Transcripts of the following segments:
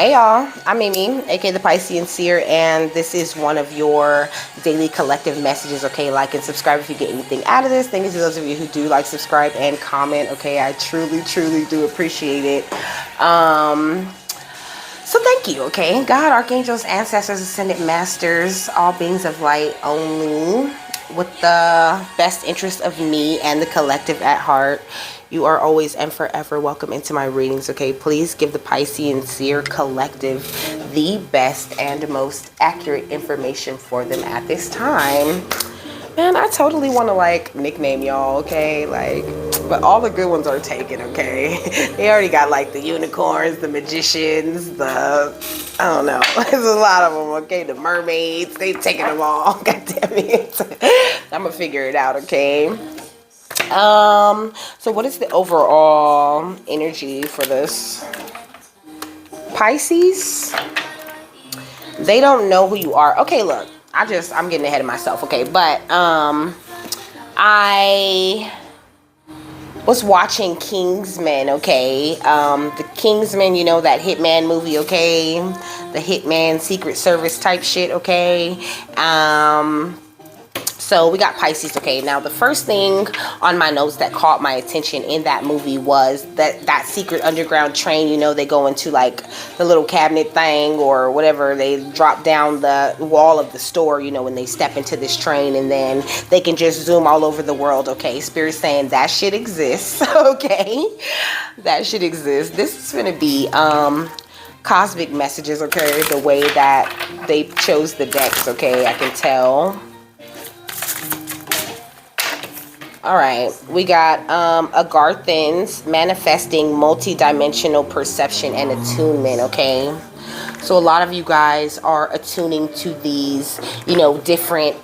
Hey y'all, I'm Mimi, aka the Piscean Seer, and this is one of your daily collective messages. Okay, like and subscribe if you get anything out of this. Thank you to those of you who do like, subscribe, and comment. Okay, I truly do appreciate it. So thank you. Okay, God, archangels, ancestors, ascended masters, all beings of light only, with the best interest of me and the collective at heart. You are always and forever welcome into my readings, okay? Please give the Piscean Seer Collective the best and most accurate information for them at this time. Man, I totally want to, like, nickname y'all, okay? Like, but all the good ones are taken, okay? They already got, like, the unicorns, the magicians, the... I don't know. There's a lot of them, okay? The mermaids. They've taken them all. God damn it. I'm going to figure it out, okay? So what is the overall energy for this? Pisces? They don't know who you are. Okay, look. I'm getting ahead of myself, okay? But, I was watching Kingsman, okay? The Kingsman, you know, that Hitman movie, okay? The Hitman Secret Service type shit, okay? So we got Pisces, okay? Now, the first thing on my notes that caught my attention in that movie was that secret underground train, you know, they go into, like, the little cabinet thing or whatever. They drop down the wall of the store, you know, when they step into this train, and then they can just zoom all over the world, okay? Spirit's saying that shit exists, okay? That shit exists. This is going to be cosmic messages, okay? The way that they chose the decks, okay? I can tell. All right, we got Agarthans, manifesting multi-dimensional perception and attunement, okay? So a lot of you guys are attuning to these, you know, different,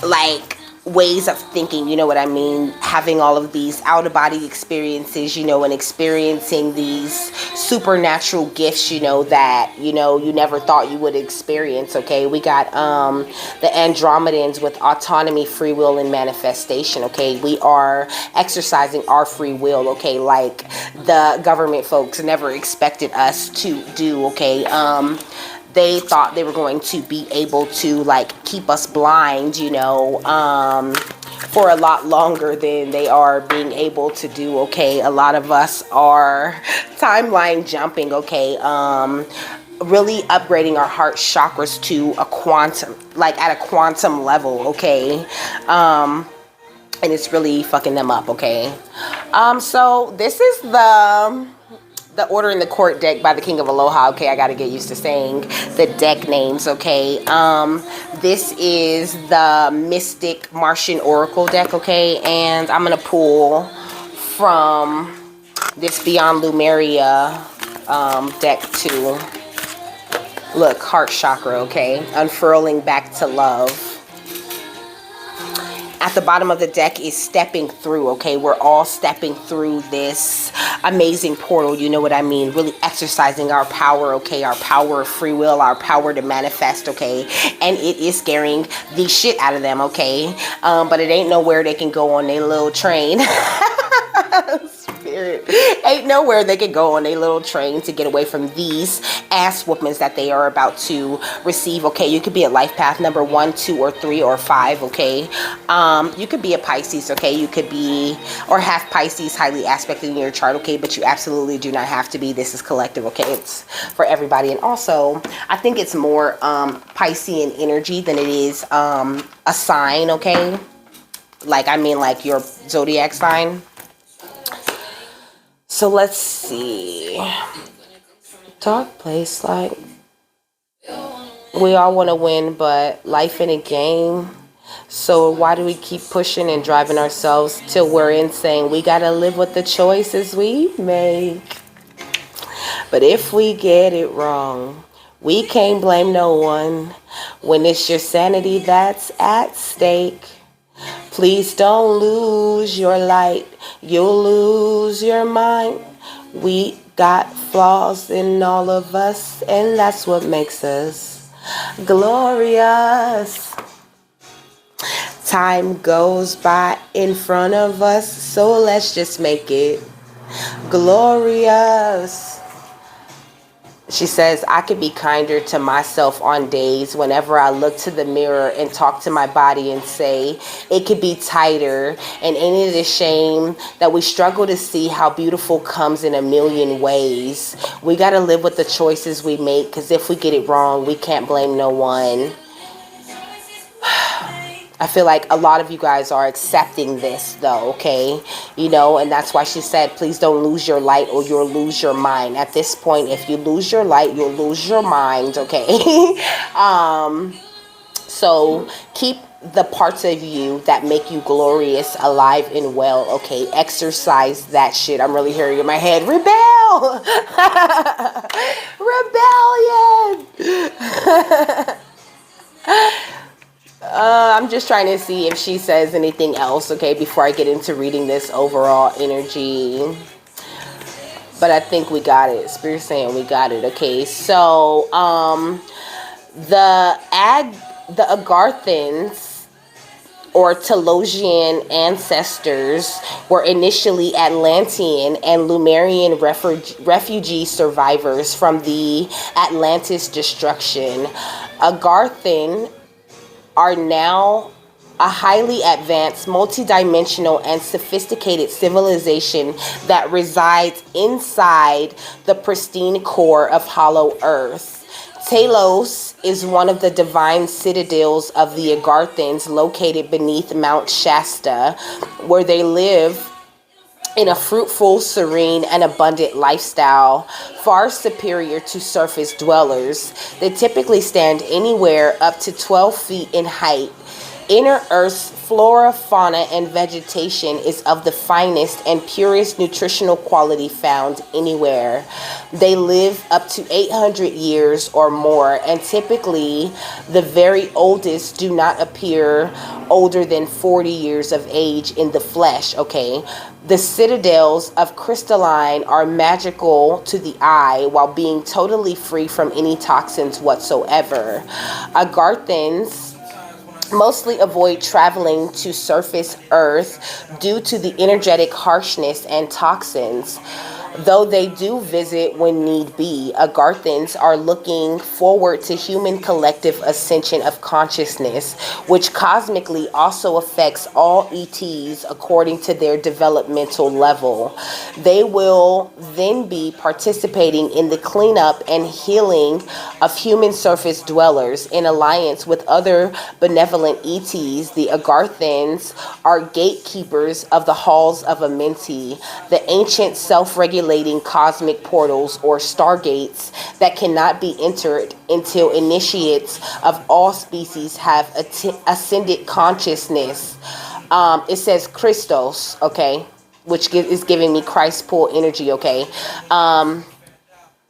like, ways of thinking, you know what I mean? Having all of these out-of-body experiences, you know, and experiencing these supernatural gifts, you know, that, you know, you never thought you would experience, okay? We got the Andromedans with autonomy, free will, and manifestation, okay? We are exercising our free will, okay? Like the government folks never expected us to do, okay? They thought they were going to be able to, like, keep us blind, you know, for a lot longer than they are being able to do, okay? A lot of us are timeline jumping, okay? Really upgrading our heart chakras to a quantum, like at a quantum level, okay? And it's really fucking them up, okay? So this is the Order in the Court deck by the King of Aloha, okay? I gotta get used to saying the deck names, okay? This is the Mystic Martian Oracle deck, okay? And I'm gonna pull from this Beyond Lumeria deck too. Look, heart chakra, okay? Unfurling back to love. At the bottom of the deck is stepping through, okay? We're all stepping through this amazing portal, you know what I mean? Really exercising our power, okay? Our power of free will, our power to manifest, okay? And it is scaring the shit out of them, okay? But it ain't nowhere they can go on their little train. Spirit. Ain't nowhere they can go on a little train to get away from these ass whoopings that they are about to receive, okay? You could be a life path number 1, 2, or 3, or 5, okay? You could be a Pisces, okay? You could be, or have Pisces highly aspected in your chart, okay? But you absolutely do not have to be. This is collective, okay? It's for everybody. And also, I think it's more Piscean energy than it is a sign, okay? Like, I mean, like your zodiac sign. So let's see. Dark place, like, we all want to win, but life in a game. So why do we keep pushing and driving ourselves till we're insane? We gotta live with the choices we make. But if we get it wrong, we can't blame no one when it's your sanity that's at stake. Please don't lose your light, you'll lose your mind. We got flaws in all of us, and that's what makes us glorious. Time goes by in front of us, so let's just make it glorious. She says, I could be kinder to myself on days whenever I look to the mirror and talk to my body and say, it could be tighter. And ain't it a shame that we struggle to see how beautiful comes in a million ways? We got to live with the choices we make, because if we get it wrong, we can't blame no one. I feel like a lot of you guys are accepting this though, okay? You know, and that's why she said, please don't lose your light or you'll lose your mind. At this point, if you lose your light, you'll lose your mind, okay? So keep the parts of you that make you glorious alive and well, okay? Exercise that shit. I'm really hearing in my head, rebel! Rebellion! I'm just trying to see if she says anything else, okay, before I get into reading this overall energy. But I think we got it. Spirit's saying we got it, okay? So, the Agarthans, or Telosian ancestors, were initially Atlantean and Lemurian refugee survivors from the Atlantis destruction. Agarthan are now a highly advanced, multidimensional, and sophisticated civilization that resides inside the pristine core of Hollow Earth. Telos is one of the divine citadels of the Agarthans, located beneath Mount Shasta, where they live in a fruitful, serene, and abundant lifestyle, far superior to surface dwellers. They typically stand anywhere up to 12 feet in height. Inner Earth's flora, fauna, and vegetation is of the finest and purest nutritional quality found anywhere. They live up to 800 years or more, and typically the very oldest do not appear older than 40 years of age in the flesh, okay? The citadels of crystalline are magical to the eye while being totally free from any toxins whatsoever. Agarthans mostly avoid traveling to surface Earth due to the energetic harshness and toxins. Though they do visit when need be, Agarthans are looking forward to human collective ascension of consciousness, which cosmically also affects all ETs according to their developmental level. They will then be participating in the cleanup and healing of human surface dwellers in alliance with other benevolent ETs. The Agarthans are gatekeepers of the halls of Amenti, the ancient self-regulating cosmic portals or stargates that cannot be entered until initiates of all species have ascended consciousness. It says Christos, okay, which is giving me Christ pool energy, okay.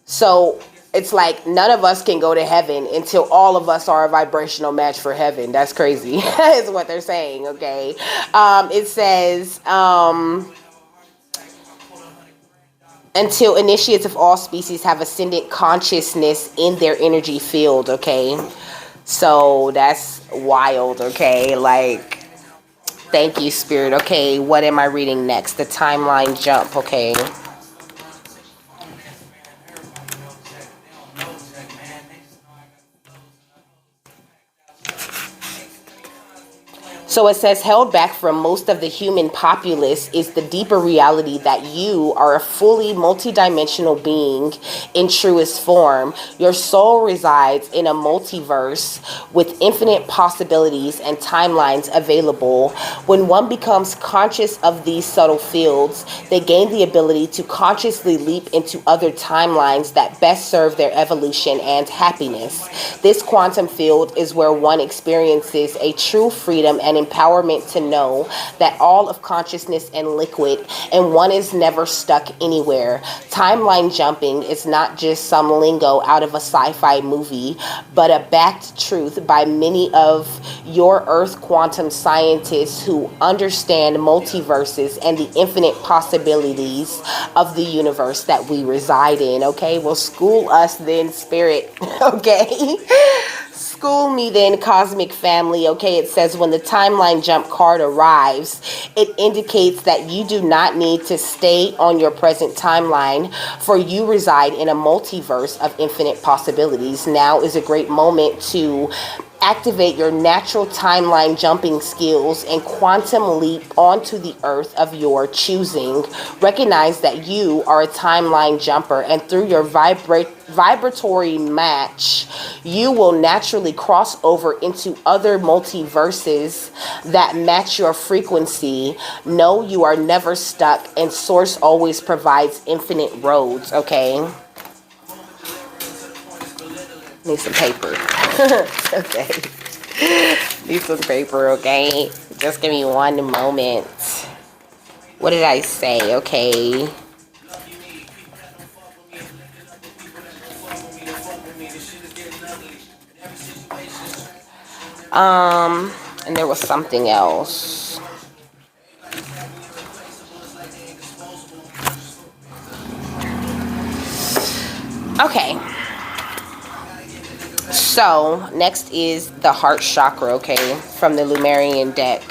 So it's like none of us can go to heaven until all of us are a vibrational match for heaven. That's crazy, is what they're saying, okay. It says until initiates of all species have ascendant consciousness in their energy field, okay? So that's wild, okay? Like, thank you, Spirit. Okay, what am I reading next? The timeline jump, okay? So it says, held back from most of the human populace is the deeper reality that you are a fully multidimensional being in truest form. Your soul resides in a multiverse with infinite possibilities and timelines available. When one becomes conscious of these subtle fields, they gain the ability to consciously leap into other timelines that best serve their evolution and happiness. This quantum field is where one experiences a true freedom and empowerment to know that all of consciousness and liquid, and one is never stuck anywhere. Timeline jumping is not just some lingo out of a sci-fi movie, but a backed truth by many of your Earth quantum scientists who understand multiverses and the infinite possibilities of the universe that we reside in. Okay, well, school us then, Spirit. Okay. School me then, cosmic family. Okay, it says when the timeline jump card arrives, it indicates that you do not need to stay on your present timeline, for you reside in a multiverse of infinite possibilities. Now is a great moment to activate your natural timeline jumping skills and quantum leap onto the earth of your choosing. Recognize that you are a timeline jumper, and through your vibratory match, you will naturally cross over into other multiverses that match your frequency. Know you are never stuck, and Source always provides infinite roads, okay? Need some paper. Okay. Need some paper, okay? Just give me one moment. What did I say? Okay. And there was something else. Okay. So, next is the heart chakra, okay, from the Lumerian deck.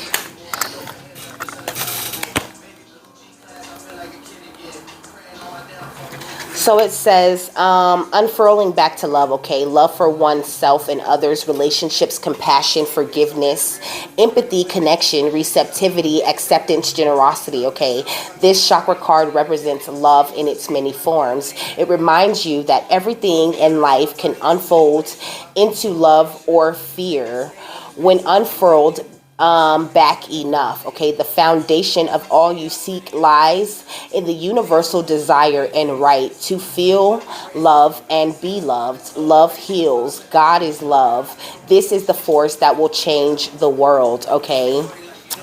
So it says, unfurling back to love, okay? Love for oneself and others, relationships, compassion, forgiveness, empathy, connection, receptivity, acceptance, generosity, okay? This chakra card represents love in its many forms. It reminds you that everything in life can unfold into love or fear when unfurled back enough, okay? The foundation of all you seek lies in the universal desire and right to feel love and be loved. Love heals. God is love. This is the force that will change the world, okay?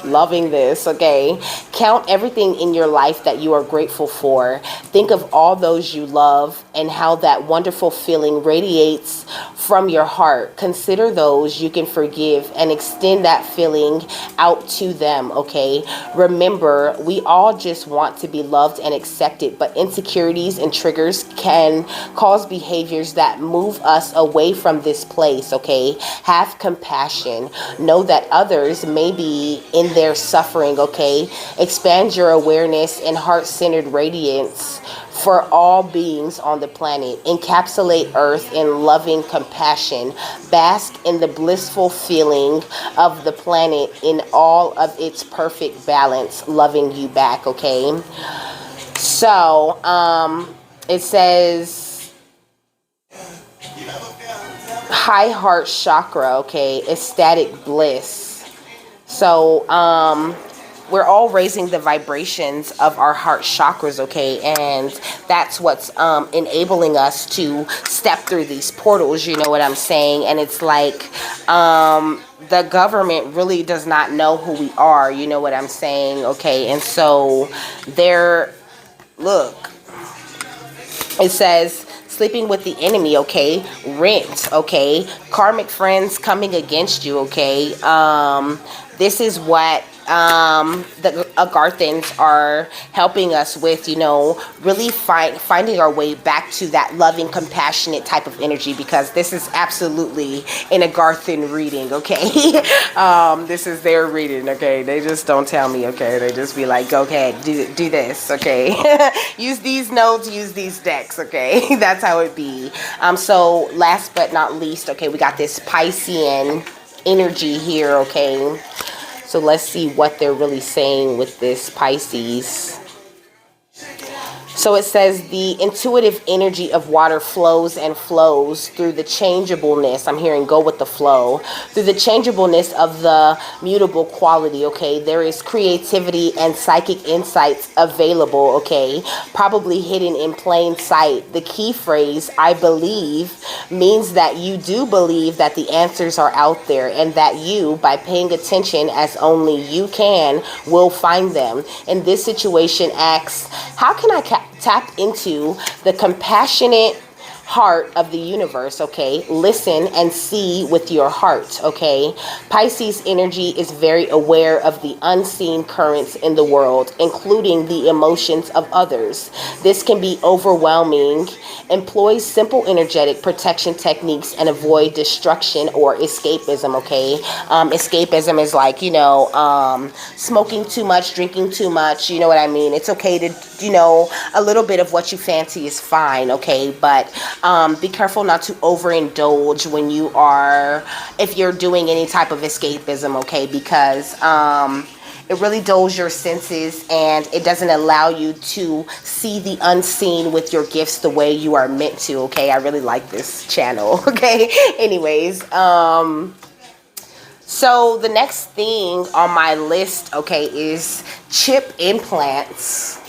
Loving this, okay? Count everything in your life that you are grateful for. Think of all those you love and how that wonderful feeling radiates from your heart. Consider those you can forgive and extend that feeling out to them, okay? Remember, we all just want to be loved and accepted, but insecurities and triggers can cause behaviors that move us away from this place, okay? Have compassion. Know that others may be in their suffering, okay? Expand your awareness and heart-centered radiance for all beings on the planet. Encapsulate Earth in loving compassion. Bask in the blissful feeling of the planet in all of its perfect balance, loving you back, okay? So, it says high heart chakra, okay? Ecstatic bliss. So, we're all raising the vibrations of our heart chakras, okay? And that's what's enabling us to step through these portals, you know what I'm saying? And it's like the government really does not know who we are, you know what I'm saying? Okay, and so look, it says sleeping with the enemy, okay? Rent, okay? Karmic friends coming against you, okay? This is what the Agarthans are helping us with, you know, really finding our way back to that loving, compassionate type of energy, because this is absolutely an Agarthan reading, okay? This is their reading, okay? They just don't tell me, okay? They just be like, go ahead, do this, okay? Use these notes, use these decks, okay? That's how it be. So last but not least, okay, we got this Piscean energy here, okay? So let's see what they're really saying with this Pisces. So it says the intuitive energy of water flows and flows through the changeableness. I'm hearing go with the flow. Through the changeableness of the mutable quality, okay? There is creativity and psychic insights available, okay? Probably hidden in plain sight. The key phrase, I believe, means that you do believe that the answers are out there, and that you, by paying attention as only you can, will find them. And this situation asks, how can I tap into the compassionate heart of the universe, okay? Listen and see with your heart, okay? Pisces energy is very aware of the unseen currents in the world, including the emotions of others. This can be overwhelming. Employ simple energetic protection techniques and avoid destruction or escapism, okay? Escapism is like, smoking too much, drinking too much, you know what I mean? It's okay to, a little bit of what you fancy is fine, okay? But be careful not to overindulge if you're doing any type of escapism, okay? Because it really dulls your senses and it doesn't allow you to see the unseen with your gifts the way you are meant to, okay? I really like this channel, okay? Anyways, so the next thing on my list, okay, is chip implants.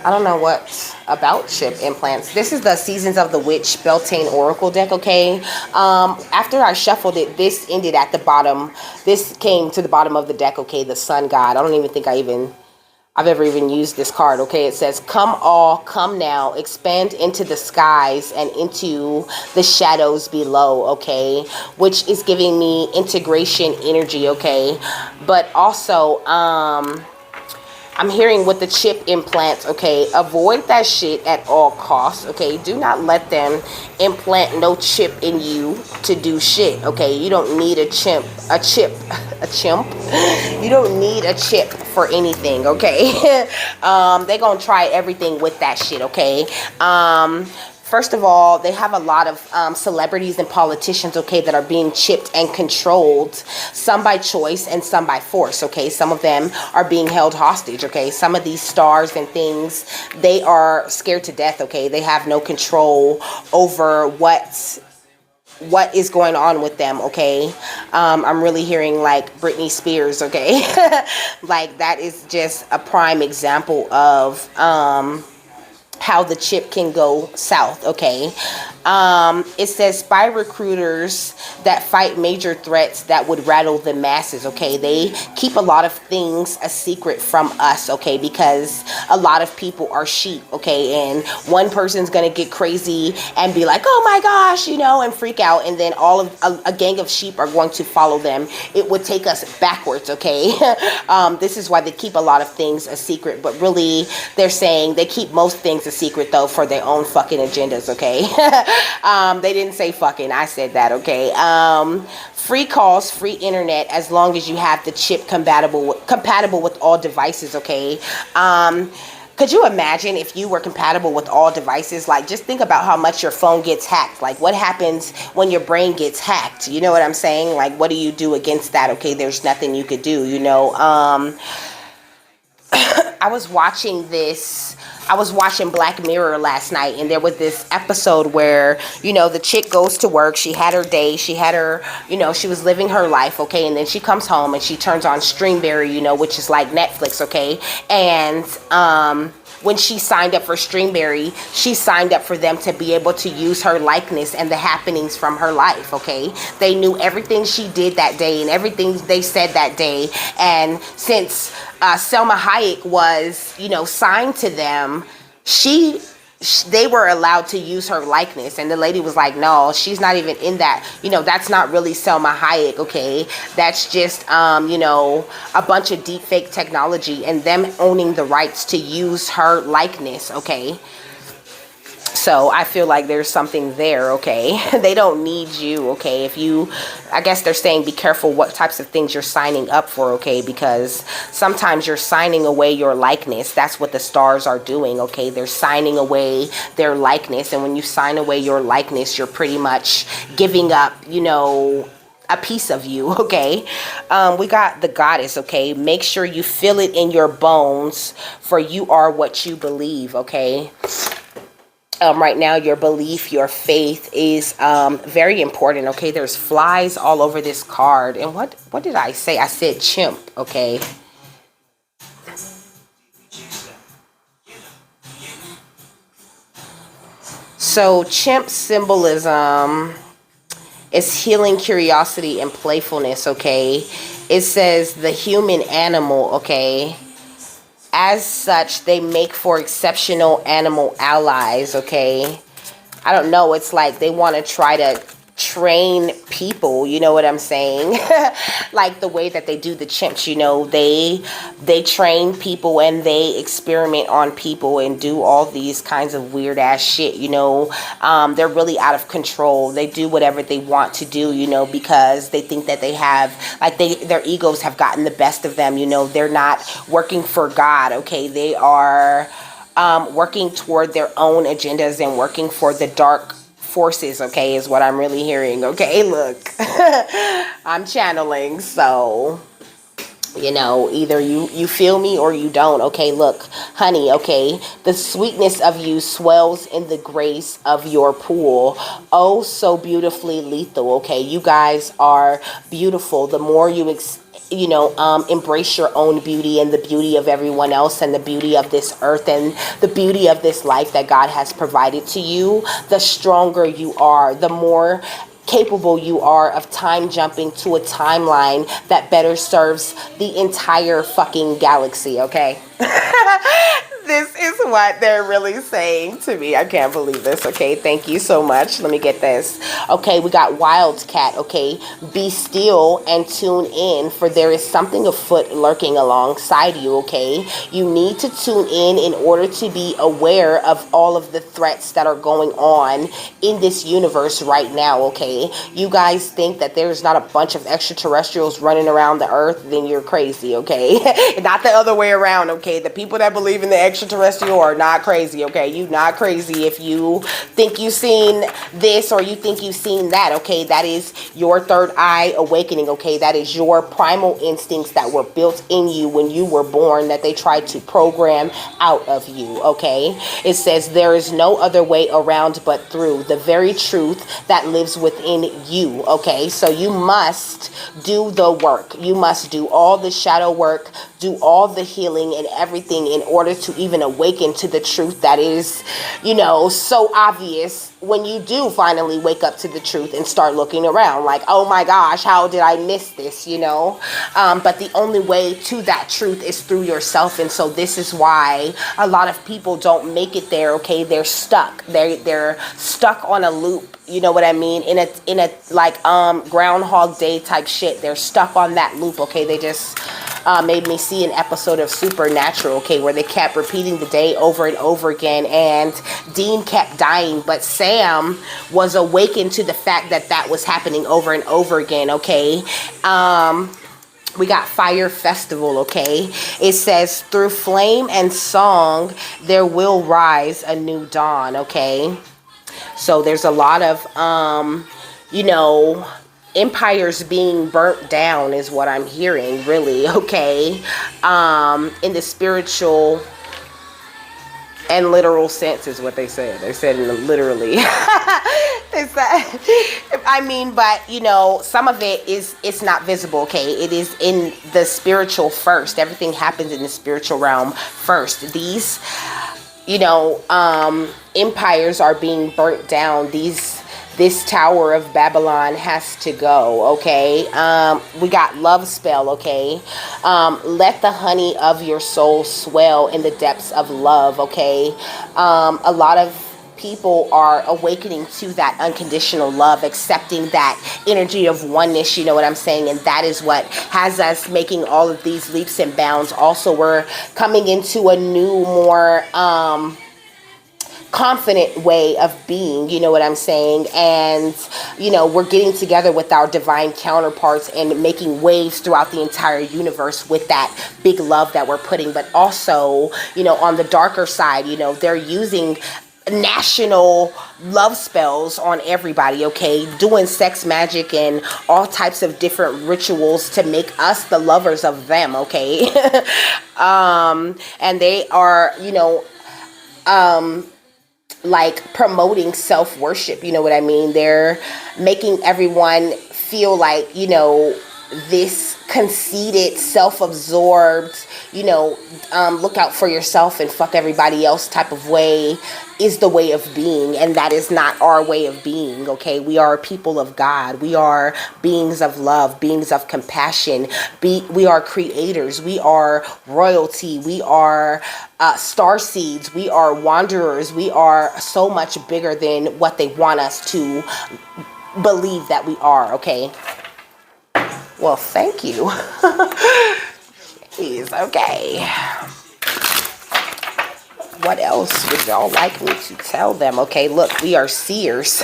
I don't know what about chip implants. This is the Seasons of the Witch Beltane Oracle deck, okay? After I shuffled it, this ended at the bottom. This came to the bottom of the deck, okay? The Sun God. I don't even think I've ever even used this card, okay? It says, come all, come now, expand into the skies and into the shadows below, okay? Which is giving me integration energy, okay? But also, I'm hearing with the chip implants, okay, avoid that shit at all costs, okay? Do not let them implant no chip in you to do shit, okay? You don't need a chimp. You don't need a chip for anything, okay? They gonna try everything with that shit, okay? First of all, they have a lot of celebrities and politicians, okay, that are being chipped and controlled, some by choice and some by force, okay? Some of them are being held hostage, okay? Some of these stars and things, they are scared to death, okay? They have no control over what is going on with them, okay? I'm really hearing like Britney Spears, okay? Like that is just a prime example of how the chip can go south, okay? It says spy recruiters that fight major threats that would rattle the masses, okay? They keep a lot of things a secret from us, okay? Because a lot of people are sheep, okay? And one person's gonna get crazy and be like, oh my gosh, and freak out, and then all of a gang of sheep are going to follow them. It would take us backwards, okay? This is why they keep a lot of things a secret, but really they're saying they keep most things a secret though for their own fucking agendas, okay? They didn't say fucking, I said that, okay? Free calls, free internet, as long as you have the chip compatible with all devices, okay? Could you imagine if you were compatible with all devices? Like, just think about how much your phone gets hacked. Like, what happens when your brain gets hacked? You know what I'm saying? Like, what do you do against that? Okay, there's nothing you could do, I was watching Black Mirror last night, and there was this episode where, the chick goes to work, she had her day, she had her, she was living her life, okay, and then she comes home and she turns on Streamberry, which is like Netflix, okay, and, when she signed up for Streamberry, she signed up for them to be able to use her likeness and the happenings from her life, okay? They knew everything she did that day and everything they said that day. And since Selma Hayek was, signed to them, they were allowed to use her likeness, and the lady was like, no, she's not even in that, that's not really Selma Hayek, okay? That's just a bunch of deep fake technology and them owning the rights to use her likeness, okay? So I feel like there's something there, okay? They don't need you, okay? I guess they're saying be careful what types of things you're signing up for, okay? Because sometimes you're signing away your likeness. That's what the stars are doing, okay? They're signing away their likeness. And when you sign away your likeness, you're pretty much giving up, a piece of you, okay? We got the Goddess, okay? Make sure you feel it in your bones, for you are what you believe, okay? Right now, your belief, your faith is very important, okay? There's flies all over this card. And what did I say? I said chimp, okay? So chimp symbolism is healing, curiosity, and playfulness, okay? It says the human animal, okay? As such, they make for exceptional animal allies, okay? I don't know, it's like they want to try to train people, you know what I'm saying? Like the way that they do the chimps, you know, they train people and they experiment on people and do all these kinds of weird ass shit, you know. They're really out of control. They do whatever they want to do, you know, because they think that they have, like, their egos have gotten the best of them, you know. They're not working for God, okay? They are working toward their own agendas and working for the dark forces, okay, is what I'm really hearing, okay? Look, I'm channeling, so, you know, either you feel me or you don't, okay? Look, honey, okay, the sweetness of you swells in the grace of your pool, oh, so beautifully lethal, okay? You guys are beautiful. The more you embrace your own beauty and the beauty of everyone else and the beauty of this earth and the beauty of this life that God has provided to you, the stronger you are, the more capable you are of time jumping to a timeline that better serves the entire fucking galaxy, okay? This is what they're really saying to me. I can't believe this. Okay, thank you so much. Let me get this. Okay, we got Wildcat. Okay, be still and tune in, for there is something afoot lurking alongside you. Okay, you need to tune in order to be aware of all of the threats that are going on in this universe right now. Okay, you guys think that there's not a bunch of extraterrestrials running around the earth? Then you're crazy. Okay, not the other way around. Okay, the people that believe in the extraterrestrial are not crazy, okay? You not crazy if you think you've seen this or you think you've seen that, okay? That is your third eye awakening, okay? That is your primal instincts that were built in you when you were born that they tried to program out of you, okay? It says there is no other way around but through the very truth that lives within you, okay? So you must do the work. You must do all the shadow work, do all the healing and everything in order to even awaken to the truth that is, you know, so obvious when you do finally wake up to the truth and start looking around like, oh my gosh, how did I miss this, you know? But the only way to that truth is through yourself. And so this is why a lot of people don't make it there, okay? They're stuck. They're stuck on a loop. You know what I mean? In a like Groundhog Day type shit. They're stuck on that loop, okay? They just made me see an episode of Supernatural, okay, where they kept repeating the day over and over again, and Dean kept dying, but Sam was awakened to the fact that that was happening over and over again, okay? We got Fire Festival, okay? It says, through flame and song, there will rise a new dawn, okay? So there's a lot of, you know, empires being burnt down is what I'm hearing, really, okay? In the spiritual and literal sense is what they said. They said in the literally. They said, I mean, but, you know, some of it is, it's not visible, okay? It is in the spiritual first. Everything happens in the spiritual realm first. These, you know, empires are being burnt down. This Tower of Babylon has to go, okay? We got Love Spell, okay? Let the honey of your soul swell in the depths of love, okay? A lot of people are awakening to that unconditional love, accepting that energy of oneness, you know what I'm saying? And that is what has us making all of these leaps and bounds. Also, we're coming into a new, more confident way of being, you know what I'm saying? And, you know, we're getting together with our divine counterparts and making waves throughout the entire universe with that big love that we're putting. But also, you know, on the darker side, you know, they're using national love spells on everybody, okay? Doing sex magic and all types of different rituals to make us the lovers of them, okay? And they are, you know, like promoting self-worship, you know what I mean? They're making everyone feel like, you know, this conceited, self-absorbed, you know, look out for yourself and fuck everybody else type of way is the way of being, and that is not our way of being, okay? We are people of God. We are beings of love, beings of compassion. We are creators. We are royalty. We are star seeds. We are wanderers. We are so much bigger than what they want us to believe that we are, okay? Well, thank you. Jeez, okay. What else would y'all like me to tell them? Okay, look, we are seers.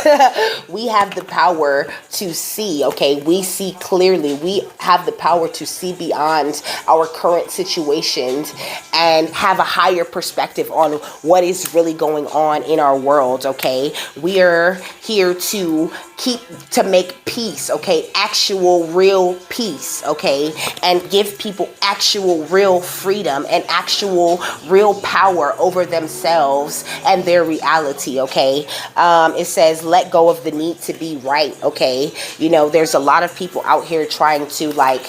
We have the power to see, okay? We see clearly. We have the power to see beyond our current situations and have a higher perspective on what is really going on in our world, okay? We are here to make peace, okay? Actual real peace, okay? And give people actual real freedom and actual real power over themselves and their reality, okay? It says let go of the need to be right, okay? You know, there's a lot of people out here trying to like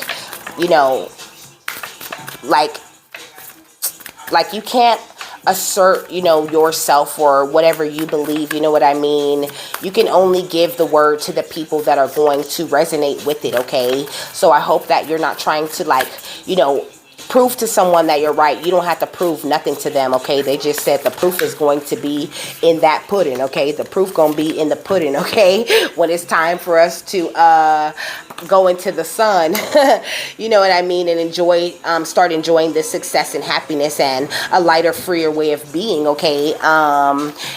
you can't assert, you know, yourself or whatever you believe, you know what I mean? You can only give the word to the people that are going to resonate with it, okay? So I hope that you're not trying to like, you know, prove to someone that you're right. You don't have to prove nothing to them, okay? They just said the proof is going to be in that pudding, okay? The proof gonna be in the pudding, okay? When it's time for us to go into the sun, you know what I mean, and enjoy, start enjoying this success and happiness and a lighter, freer way of being, okay?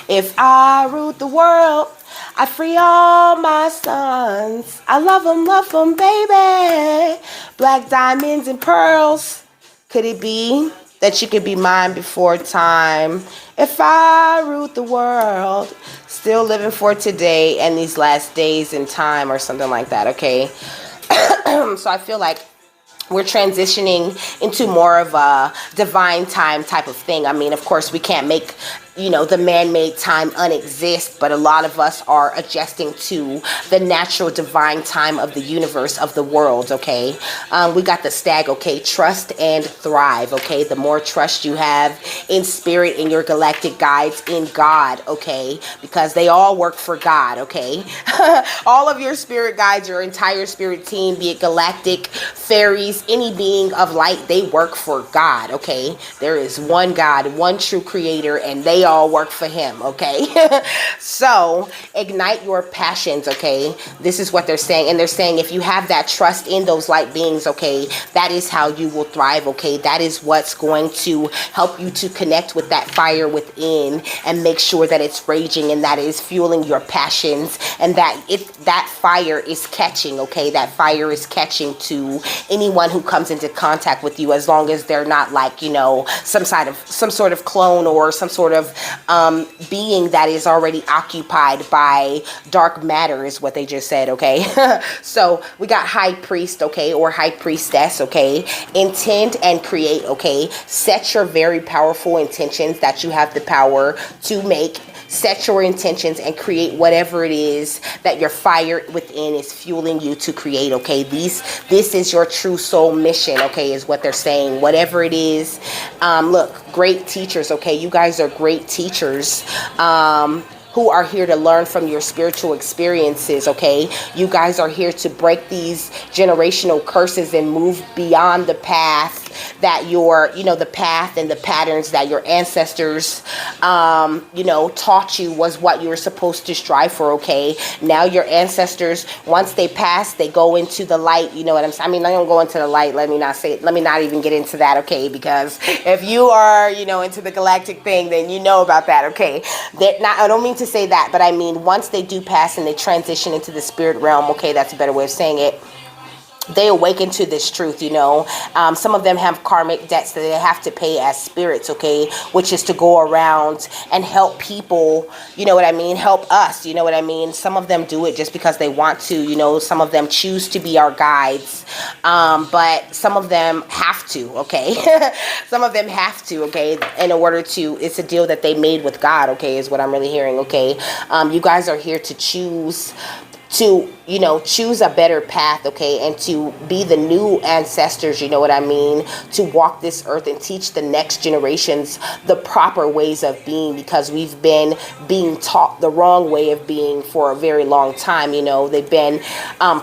If I ruled the world, I free all my sons. I love them, baby. Black diamonds and pearls. Could it be that you could be mine before time? If I ruled the world, still living for today and these last days in time, or something like that, okay? So I feel like we're transitioning into more of a divine time type of thing. I mean, of course, we can't make, you know, the man-made time unexist, but a lot of us are adjusting to the natural divine time of the universe, of the world, okay? We got the stag, okay? Trust and thrive, okay? The more trust you have in spirit, in your galactic guides, in God, okay? Because they all work for God, okay? All of your spirit guides, your entire spirit team, be it galactic, fairies, any being of light, they work for God, okay? There is one God, one true creator, and they all work for him, okay? So ignite your passions, okay? This is what they're saying. And they're saying if you have that trust in those light beings, okay, that is how you will thrive, okay? That is what's going to help you to connect with that fire within and make sure that it's raging and that is fueling your passions, and that fire is catching, okay? That fire is catching to anyone who comes into contact with you, as long as they're not like, you know, some sort of clone or some sort of being that is already occupied by dark matter, is what they just said, okay? So we got high priest, okay, or high priestess, okay? Intend and create, okay? Set your very powerful intentions that you have the power to make. Set your intentions and create whatever it is that your fire within is fueling you to create, okay? This is your true soul mission, okay, is what they're saying. Whatever it is, look, great teachers, okay? You guys are great teachers. Who are here to learn from your spiritual experiences, okay? You guys are here to break these generational curses and move beyond the path that the path and the patterns that your ancestors, taught you was what you were supposed to strive for, okay? Now your ancestors, once they pass, they go into the light, you know what I'm saying? I mean, I don't go into the light, let me not even get into that, okay? Because if you are, into the galactic thing, then you know about that, okay? I don't mean to say that, but I mean, once they do pass and they transition into the spirit realm, okay, that's a better way of saying it, they awaken to this truth, some of them have karmic debts that they have to pay as spirits, okay, which is to go around and help people, you know what I mean, help us, you know what I mean. Some of them do it just because they want to, some of them choose to be our guides, but some of them have to, okay. Some of them have to, okay, in order to, it's a deal that they made with God, okay, is what I'm really hearing, okay. You guys are here to choose to, you know, choose a better path, okay, and to be the new ancestors, you know what I mean, to walk this earth and teach the next generations the proper ways of being, because we've been being taught the wrong way of being for a very long time. You know, they've been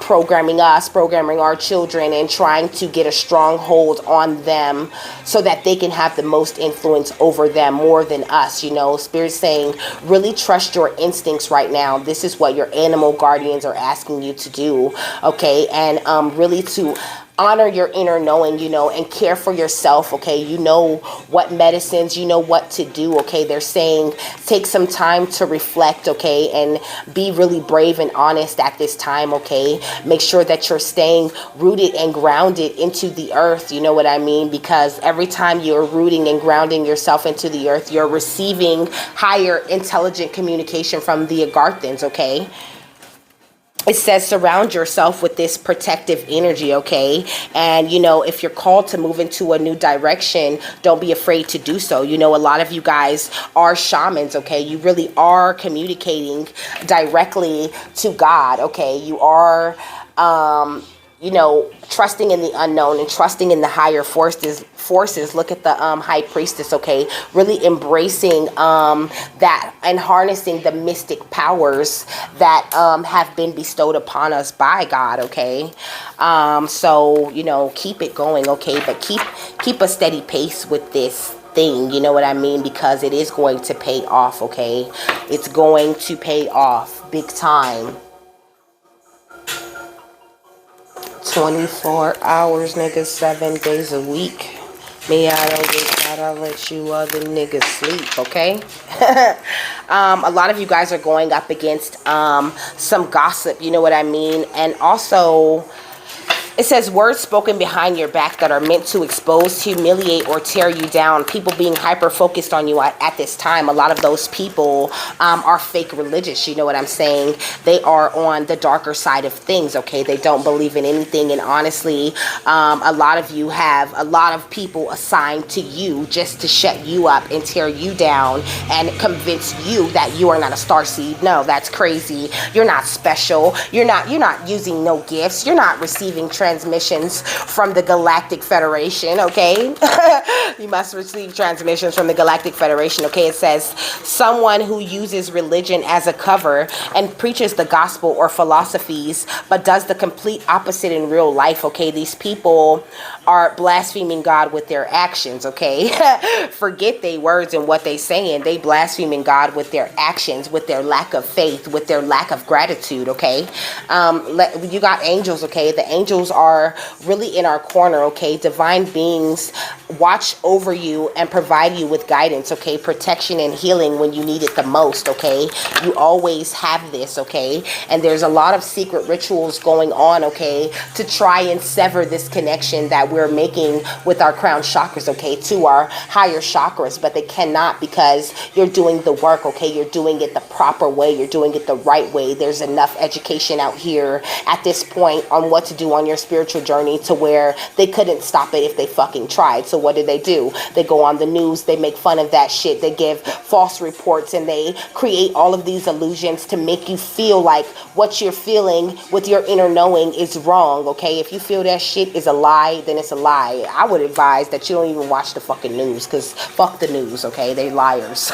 programming us, programming our children, and trying to get a strong hold on them so that they can have the most influence over them more than us. You know, Spirit's saying, really trust your instincts right now. This is what your animal guardians are asking you to do, okay? And really to honor your inner knowing, you know, and care for yourself, okay? You know what medicines, you know what to do, okay? They're saying take some time to reflect, okay? And be really brave and honest at this time, okay? Make sure that you're staying rooted and grounded into the earth, you know what I mean? Because every time you're rooting and grounding yourself into the earth, you're receiving higher intelligent communication from the Agarthans, okay? It says surround yourself with this protective energy, okay? And, you know, if you're called to move into a new direction, don't be afraid to do so. You know, a lot of you guys are shamans, okay? You really are communicating directly to God, okay? You are, you know, trusting in the unknown and trusting in the higher forces. Look at the high priestess, okay? Really embracing that and harnessing the mystic powers that have been bestowed upon us by God, okay? So, you know, keep it going, okay? But keep a steady pace with this thing, you know what I mean? Because it is going to pay off, okay? It's going to pay off big time. 24 hours, niggas, 7 days a week. Me, I don't get that. I'll let you other niggas sleep, okay? A lot of you guys are going up against some gossip, you know what I mean? And also, it says words spoken behind your back that are meant to expose, humiliate, or tear you down. People being hyper-focused on you at this time. A lot of those people are fake religious, you know what I'm saying? They are on the darker side of things, okay? They don't believe in anything. And honestly, a lot of you have a lot of people assigned to you just to shut you up and tear you down and convince you that you are not a starseed. No, that's crazy. You're not special. You're not using no gifts. You're not receiving transmissions from the Galactic Federation, okay? You must receive transmissions from the Galactic Federation, okay? It says someone who uses religion as a cover and preaches the gospel or philosophies, but does the complete opposite in real life, okay? These people are blaspheming God with their actions, okay? Forget their words and what they saying. They blaspheming God with their actions, with their lack of faith, with their lack of gratitude, okay? You got angels, okay? The angels are really in our corner, okay? Divine beings watch over you and provide you with guidance, okay? Protection and healing when you need it the most, okay? You always have this, okay? And there's a lot of secret rituals going on, okay, to try and sever this connection that we're making with our crown chakras, okay, to our higher chakras, but they cannot, because you're doing the work, okay? You're doing it the proper way. You're doing it the right way. There's enough education out here at this point on what to do on your spiritual journey to where they couldn't stop it if they fucking tried. So what do? They go on the news, they make fun of that shit, they give false reports, and they create all of these illusions to make you feel like what you're feeling with your inner knowing is wrong, okay? If you feel that shit is a lie, then it's a lie. I would advise that you don't even watch the fucking news, because fuck the news, okay? They liars.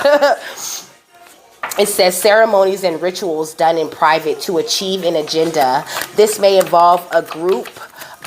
It says ceremonies and rituals done in private to achieve an agenda. This may involve a group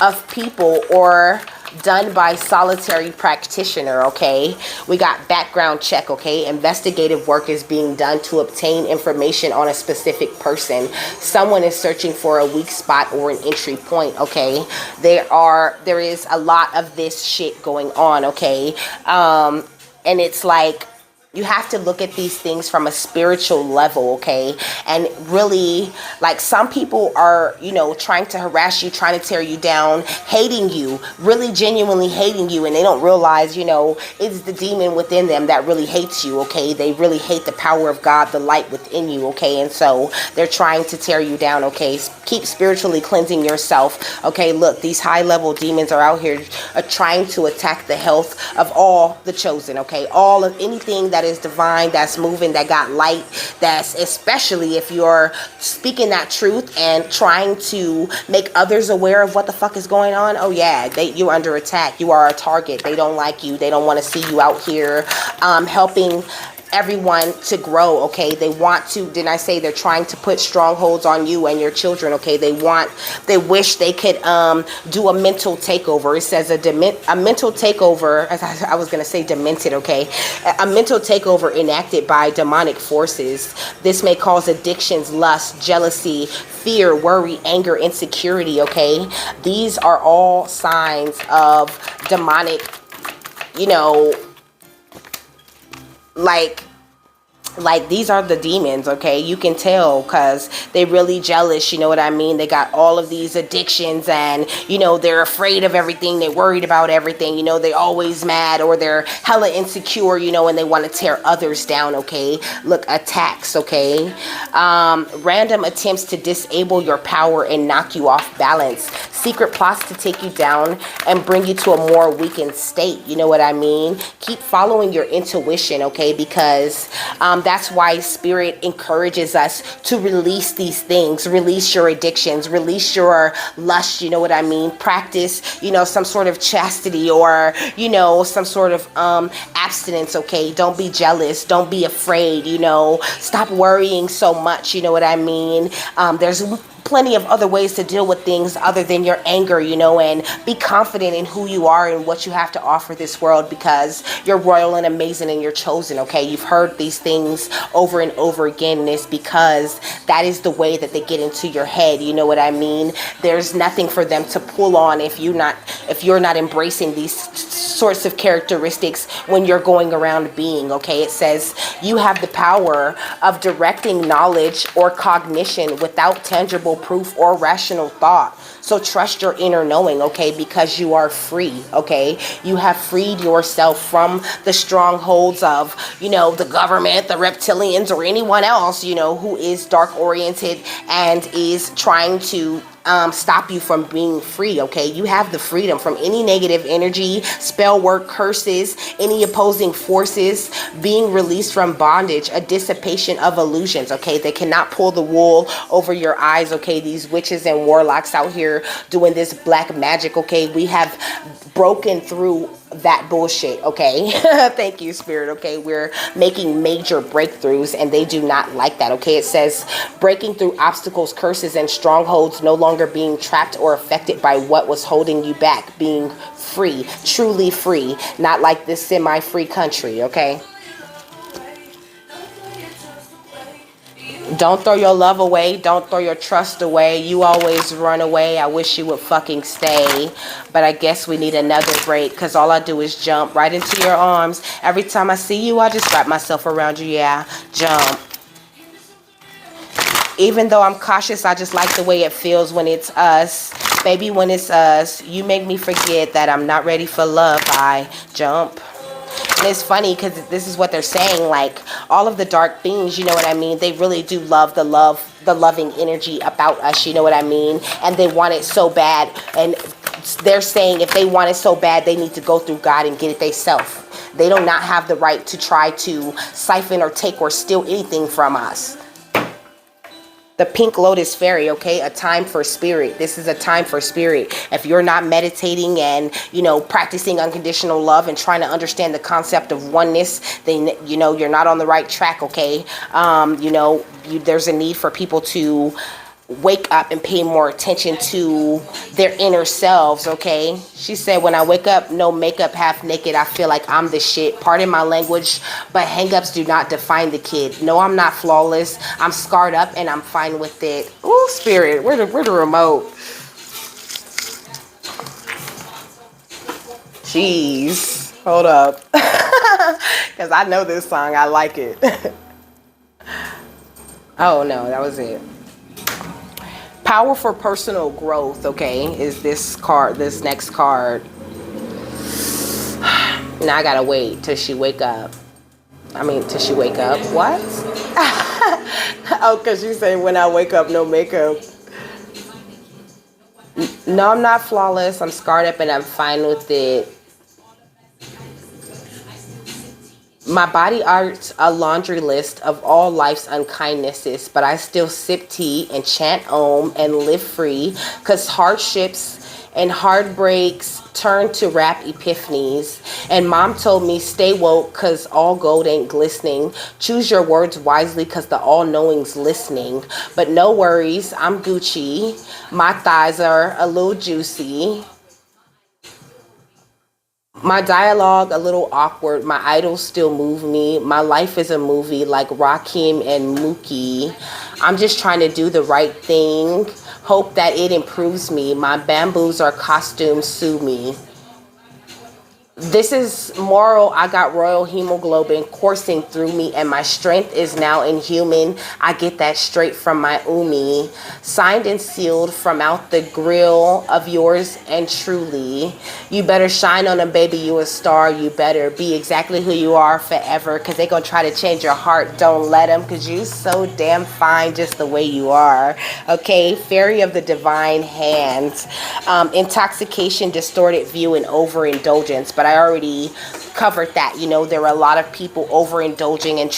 of people or done by solitary practitioner, okay? We got background check, okay? Investigative work is being done to obtain information on a specific person. Someone is searching for a weak spot or an entry point, okay? There is a lot of this shit going on, okay? And it's like, you have to look at these things from a spiritual level, okay? And really, like, some people are, you know, trying to harass you, trying to tear you down, hating you, really genuinely hating you, and they don't realize, you know, it's the demon within them that really hates you, okay? They really hate the power of God, the light within you, okay? And so they're trying to tear you down, okay? Keep spiritually cleansing yourself, okay? Look, these high-level demons are out here trying to attack the health of all the chosen, okay? All of anything that is divine, that's moving, that got light, that's, especially if you're speaking that truth and trying to make others aware of what the fuck is going on. Oh yeah, you're under attack. You are a target. They don't like you. They don't want to see you out here helping everyone to grow. Okay, they want to, didn't I say they're trying to put strongholds on you and your children? Okay, they wish they could do a mental takeover. It says a mental takeover, as I was gonna say demented. Okay, a mental takeover enacted by demonic forces. This may cause addictions, lust, jealousy, fear, worry, anger, insecurity. Okay, these are all signs of demonic, you know, like these are the demons. Okay, you can tell because they really jealous, you know what I mean? They got all of these addictions, and you know, they're afraid of everything, they're worried about everything, you know, they're always mad, or they're hella insecure, you know, and they want to tear others down. Okay, look, attacks. Okay, random attempts to disable your power and knock you off balance, secret plots to take you down and bring you to a more weakened state, you know what I mean? Keep following your intuition. Okay, because that's why spirit encourages us to release these things, release your addictions, release your lust, you know what I mean? Practice, you know, some sort of chastity, or, you know, some sort of abstinence. Okay, don't be jealous, don't be afraid, you know, stop worrying so much, you know what I mean? There's plenty of other ways to deal with things other than your anger, you know, and be confident in who you are and what you have to offer this world, because you're royal and amazing and you're chosen. Okay, you've heard these things over and over again, and it's because that is the way that they get into your head, you know what I mean? There's nothing for them to pull on if you're not embracing these sorts of characteristics when you're going around being. Okay, it says you have the power of directing knowledge or cognition without tangible proof or rational thought. So trust your inner knowing. Okay, because you are free. Okay, you have freed yourself from the strongholds of, you know, the government, the reptilians, or anyone else, you know, who is dark oriented and is trying to stop you from being free. Okay, you have the freedom from any negative energy, spell work, curses, any opposing forces, being released from bondage, a dissipation of illusions. Okay, they cannot pull the wool over your eyes. Okay, these witches and warlocks out here doing this black magic. Okay, we have broken through that bullshit. Okay, thank you, spirit. Okay, we're making major breakthroughs, and they do not like that. Okay, it says breaking through obstacles, curses, and strongholds, no longer being trapped or affected by what was holding you back, being free, truly free, not like this semi-free country. Okay, don't throw your love away. Don't throw your trust away. You always run away. I wish you would fucking stay. But I guess we need another break, because all I do is jump right into your arms. Every time I see you, I just wrap myself around you. Yeah, jump. Even though I'm cautious, I just like the way it feels when it's us. Baby, when it's us, you make me forget that I'm not ready for love. I jump. And it's funny because this is what they're saying, like all of the dark beings, you know what I mean? They really do love the loving energy about us, you know what I mean? And they want it so bad. And they're saying if they want it so bad, they need to go through God and get it themselves. They do not have the right to try to siphon or take or steal anything from us. The pink lotus fairy, okay, a time for spirit. This is a time for spirit. If you're not meditating and, you know, practicing unconditional love and trying to understand the concept of oneness, then, you know, you're not on the right track. Okay, you know, there's a need for people to wake up and pay more attention to their inner selves. Okay, she said, when I wake up, no makeup, half naked, I feel like I'm the shit. Pardon my language, but hangups do not define the kid. No, I'm not flawless. I'm scarred up and I'm fine with it. Ooh, spirit, where the remote? Jeez, hold up. Because I know this song, I like it. Oh no, that was it. Power for personal growth, okay, is this card, this next card. Now I gotta wait till she wake up. Till she wake up. What? Oh, because you say when I wake up, no makeup. No, I'm not flawless. I'm scarred up and I'm fine with it. My body arts a laundry list of all life's unkindnesses, but I still sip tea and chant Om and live free, cause hardships and heartbreaks turn to rap epiphanies. And mom told me stay woke, cause all gold ain't glistening. Choose your words wisely, cause the all-knowing's listening. But no worries, I'm Gucci. My thighs are a little juicy. My dialogue a little awkward. My idols still move me. My life is a movie like Rakim and Mookie. I'm just trying to do the right thing. Hope that it improves me. My bamboos are costumes, sue me. This is moral. I got royal hemoglobin coursing through me, and my strength is now inhuman. I get that straight from my umi. Signed and sealed from out the grill of yours and truly. You better shine on them, baby. You a star. You better be exactly who you are forever, because they gonna try to change your heart. Don't let them, because you so damn fine just the way you are. Okay, fairy of the divine hands. Intoxication, distorted view, and overindulgence. But I already covered that. You know, there are a lot of people overindulging and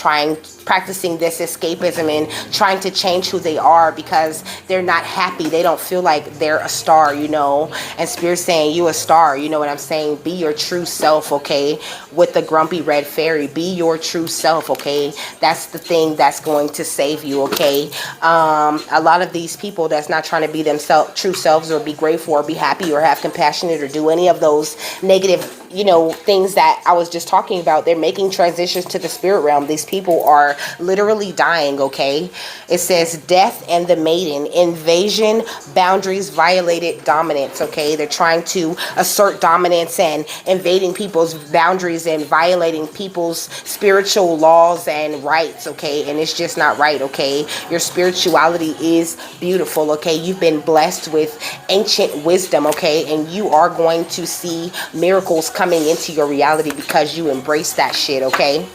practicing this escapism and trying to change who they are because they're not happy. They don't feel like they're a star, you know. And Spirit's saying, you a star, you know what I'm saying? Be your true self, okay? With the grumpy red fairy, be your true self, okay? That's the thing that's going to save you, okay? A lot of these people that's not trying to be themselves, true selves, or be grateful or be happy or have compassionate or do any of those negative, you know, things that I was just talking about, they're making transitions to the spirit realm. These people are literally dying, okay? It says death and the maiden, invasion, boundaries violated, dominance, okay? They're trying to assert dominance and invading people's boundaries and violating people's spiritual laws and rights, okay? And it's just not right, okay? Your spirituality is beautiful, okay? You've been blessed with ancient wisdom, okay? And you are going to see miracles coming into your reality because you embrace that shit, okay?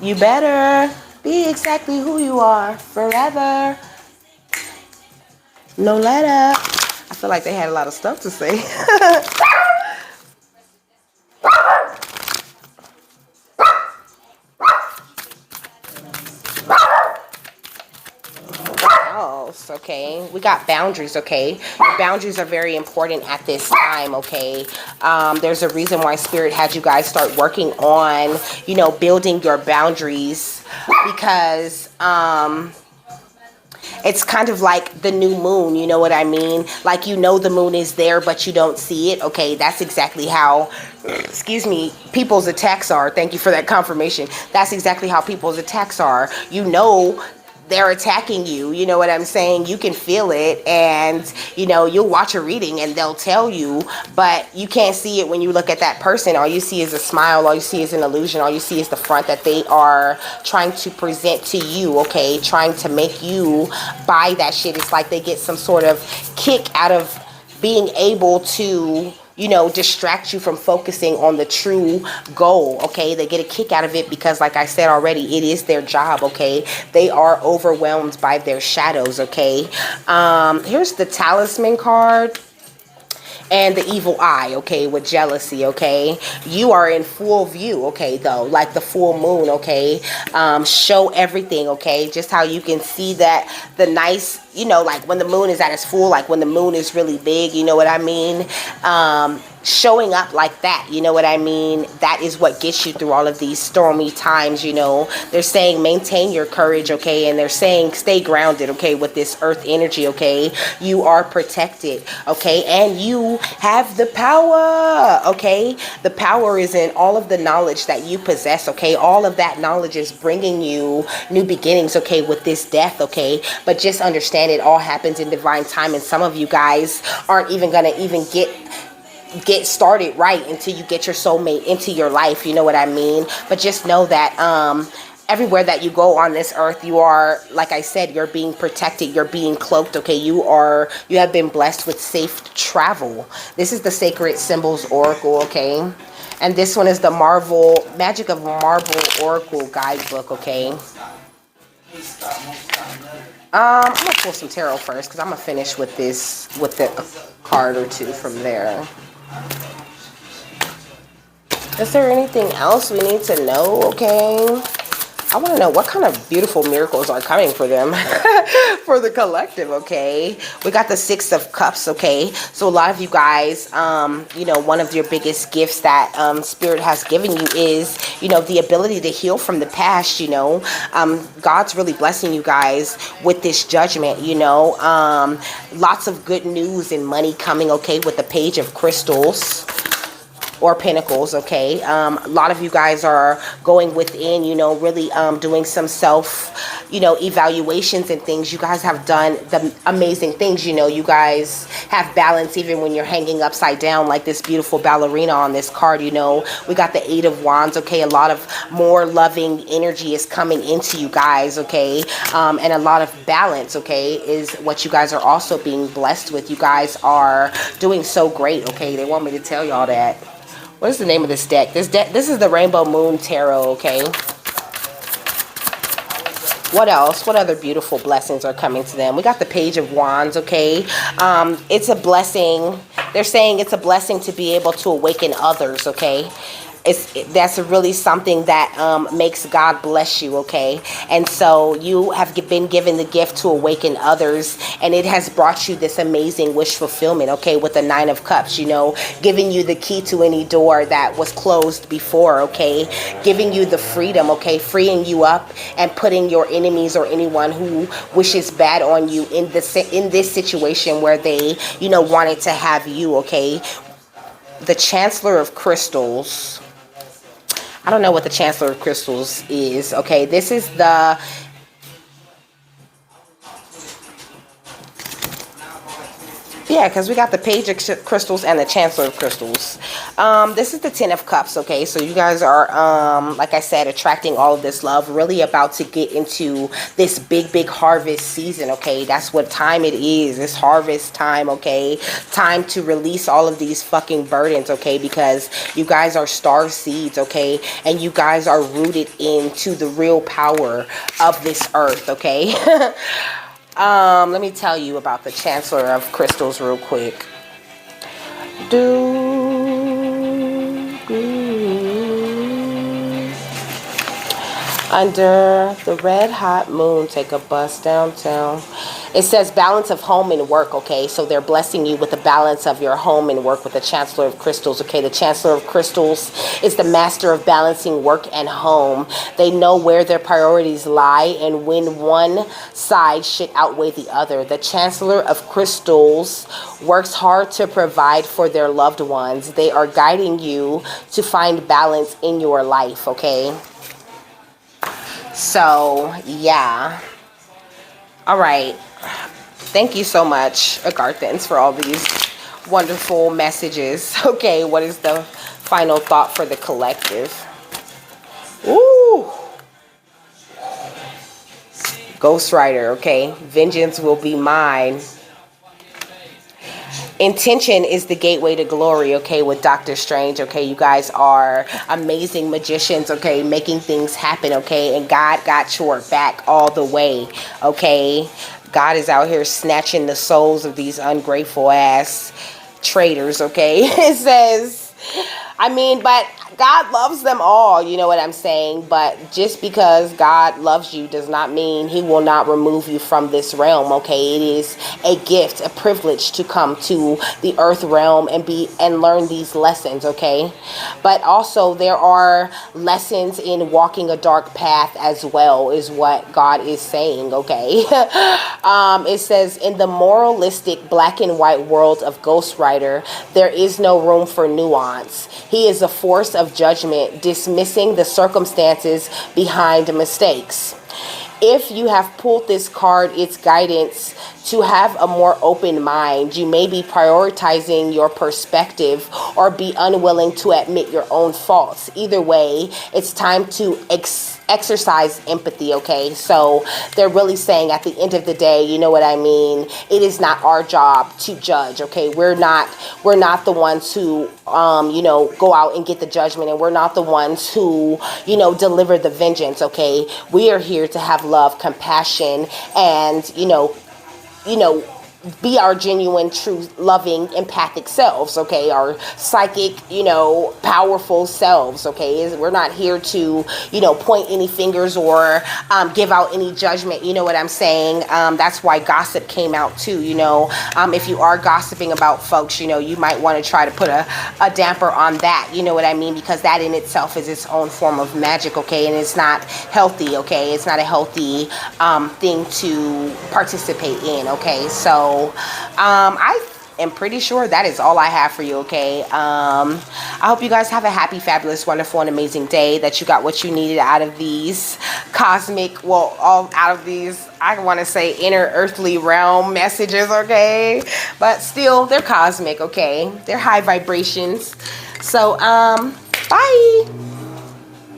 You better be exactly who you are forever. No letter. I feel like they had a lot of stuff to say. Okay, we got boundaries, okay? Your boundaries are very important at this time, okay? There's a reason why Spirit had you guys start working on, you know, building your boundaries, because it's kind of like the new moon, you know what I mean? Like, you know, the moon is there, but you don't see it, okay? That's exactly how, excuse me, people's attacks are. Thank you for that confirmation. That's exactly how people's attacks are. You know, they're attacking you, you know what I'm saying? You can feel it, and you know, you'll watch a reading and they'll tell you, but you can't see it when you look at that person. All you see is a smile, all you see is an illusion, all you see is the front that they are trying to present to you, okay? Trying to make you buy that shit. It's like they get some sort of kick out of being able to, you know, distract you from focusing on the true goal, okay? They get a kick out of it because, like I said already, it is their job, okay? They are overwhelmed by their shadows, okay? Here's the talisman card. And the evil eye, okay, with jealousy, okay? You are in full view, okay, though, like the full moon, okay? Show everything, okay? Just how you can see that the nice, you know, like when the moon is at its full, like when the moon is really big, you know what I mean? Showing up like that, you know what I mean? That is what gets you through all of these stormy times, you know? They're saying maintain your courage, okay? And they're saying stay grounded, okay, with this earth energy, okay? You are protected, okay? And you have the power, okay? The power is in all of the knowledge that you possess, okay? All of that knowledge is bringing you new beginnings, okay, with this death, okay? But just understand it all happens in divine time, and some of you guys aren't even gonna even get started right until you get your soulmate into your life, you know what I mean? But just know that everywhere that you go on this earth, you are, like I said, you're being protected, you're being cloaked, okay? You have been blessed with safe travel. This is the Sacred Symbols Oracle, okay? And this one is the Magic of Marble Oracle Guidebook, okay? I'm gonna pull some tarot first because I'm gonna finish with this, with the card or two from there. Is there anything else we need to know? Okay. I want to know what kind of beautiful miracles are coming for them, for the collective, okay? We got the Six of Cups, okay? So a lot of you guys, you know, one of your biggest gifts that Spirit has given you is, you know, the ability to heal from the past, you know? God's really blessing you guys with this judgment, you know? Lots of good news and money coming, okay, with the Page of Crystals. Or pentacles, okay? A lot of you guys are going within, you know, really doing some self, you know, evaluations and things. You guys have done the amazing things, you know. You guys have balance even when you're hanging upside down, like this beautiful ballerina on this card, you know. We got the Eight of Wands, okay? A lot of more loving energy is coming into you guys, okay? And a lot of balance, okay, is what you guys are also being blessed with. You guys are doing so great, okay? They want me to tell y'all that. What is the name of this deck? This is the Rainbow Moon Tarot, okay? What else? What other beautiful blessings are coming to them? We got the Page of Wands, okay? It's a blessing. They're saying it's a blessing to be able to awaken others, okay? That's really something that makes God bless you, okay? And so you have been given the gift to awaken others, and it has brought you this amazing wish fulfillment, okay, with the Nine of Cups, you know, giving you the key to any door that was closed before, okay, giving you the freedom, okay, freeing you up and putting your enemies or anyone who wishes bad on you in this situation where they, you know, wanted to have you, okay? The Chancellor of Crystals. I don't know what the Chancellor of Crystals is, okay? This is the... Yeah, because we got the Page of Crystals and the Chancellor of Crystals. This is the Ten of Cups, okay? So you guys are, like I said, attracting all of this love. Really about to get into this big, big harvest season, okay? That's what time it is. It's harvest time, okay? Time to release all of these fucking burdens, okay? Because you guys are star seeds, okay? And you guys are rooted into the real power of this earth, okay? Let me tell you about the Chancellor of Crystals real quick. Under the red hot moon, take a bus downtown. It says balance of home and work, okay? So they're blessing you with the balance of your home and work with the Chancellor of Crystals, okay? The Chancellor of Crystals is the master of balancing work and home. They know where their priorities lie and when one side should outweigh the other. The Chancellor of Crystals works hard to provide for their loved ones. They are guiding you to find balance in your life, okay? So, yeah. All right. Thank you so much, Agarthans, for all these wonderful messages. Okay, what is the final thought for the collective? Ooh. Ghost Rider, okay? Vengeance will be mine. Intention is the gateway to glory, okay, with Doctor Strange, okay? You guys are amazing magicians, okay, making things happen, okay? And God got your back all the way, okay? God is out here snatching the souls of these ungrateful ass traitors, okay? It says, I mean, but God loves them all, you know what I'm saying? But just because God loves you does not mean he will not remove you from this realm, okay? It is a gift, a privilege to come to the earth realm and learn these lessons, okay? But also there are lessons in walking a dark path as well, is what God is saying, okay? It says, in the moralistic black and white world of Ghost Rider, there is no room for nuance. He is a force of judgment, dismissing the circumstances behind mistakes. If you have pulled this card, it's guidance to have a more open mind. You may be prioritizing your perspective or be unwilling to admit your own faults. Either way, it's time to exercise empathy, okay? So they're really saying at the end of the day, you know what I mean? It is not our job to judge, okay? We're not the ones who, you know, go out and get the judgment, and we're not the ones who, you know, deliver the vengeance, okay? We are here to have love, compassion, and, you know, be our genuine, true, loving, empathic selves, okay? Our psychic, you know, powerful selves, okay? We're not here to, you know, point any fingers or give out any judgment, you know what I'm saying? That's why gossip came out too, you know? If you are gossiping about folks, you know, you might want to try to put a damper on that, you know what I mean? Because that in itself is its own form of magic, okay? And it's not healthy, okay? It's not a healthy thing to participate in, okay? So I am pretty sure that is all I have for you, okay? I hope you guys have a happy, fabulous, wonderful, and amazing day, that you got what you needed out of these cosmic, well, all out of these, I want to say, inner earthly realm messages, okay? But still, they're cosmic, okay? They're high vibrations. So, bye!